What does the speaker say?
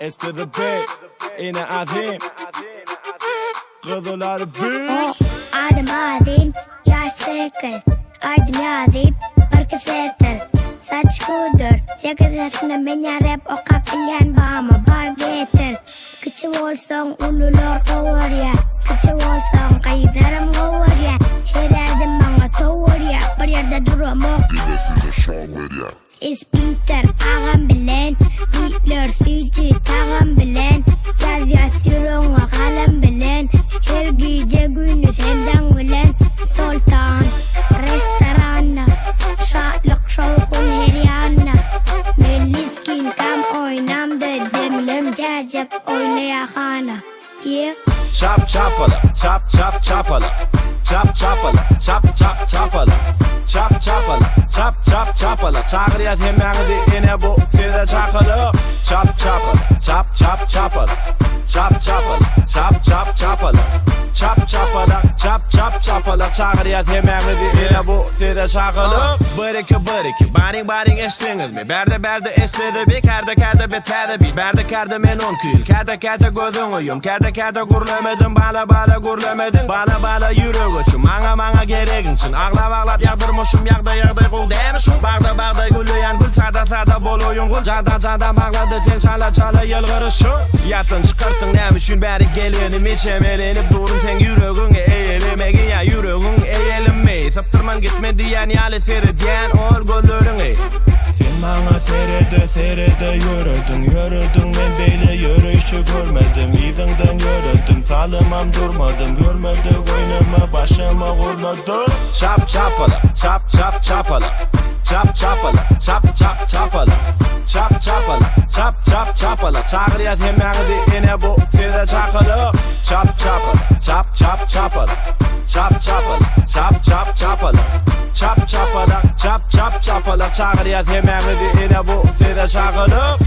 S to the B yine adım Kızılar büyük Adım yaş 8 Adım yazıp parkı setir Saç kudur 8 yaşında beni rap okabilen bağıma bar getir Küçük olsan ulular kavur ya Küçük olsan kayıdarım kavur ya Her yerden bana tavur ya Bir yerde duramam Is Peter ağam bilen Hitler CG tağam bilen Yaz yasırına kalem bilen Her gece günü senden bilen Sultan restorana Şartlık şovkun her yana Meliskin tam oynam dedim Cacık oynayahana Yeah Chop chopala, chop chop chopala, chop chopala, chop chop chopala, chop chopala, chop chop chopala. Çağırıyat hemen yine bu size çakalı. Chop chopala, chop chop chopala, chop chopala, chop chop chopala, chop chopala, chop chop chopala. Çağırıyat hemen yine bu size çakalı. Bırıkı, baring eşliniz mi? Berde eşledi bir, kerde beterde bir. Berde men on kül, kerde gözün uyum, kerde gurlemedim, bala gurlemedim. Bala yürü göçüm, mana gerekin için. Ağlap yağdırmışım, yağda kul demişim. Bağda gülüyen gül, sada bol oyun gül. Canda bağladı sen çala yılgırışım. Yatın çıkarttın demişsin beri gelinim, içem elenip durum sen yüreğin eğilemeyin ya yüreğin eğilinme. Saptırman gitme diyen yalı seri diyen ol gözlerini. Sen bana serede yürüdün ben böyle yürüyüşü görmedim. İzinden yürüdüm salımam durmadım. Görmedik oynama başıma vurmadım. Chop chopala, chop chopala, chop chopala, chop chopala, chop chopala, chop chopala. Çağırıyat hemen yine bu size çakalı. Chop chopala, chop chopala, chop chopala, chop chopala, chop chopala, chop chopala. Çağırıyat hemen yine bu size çakalı.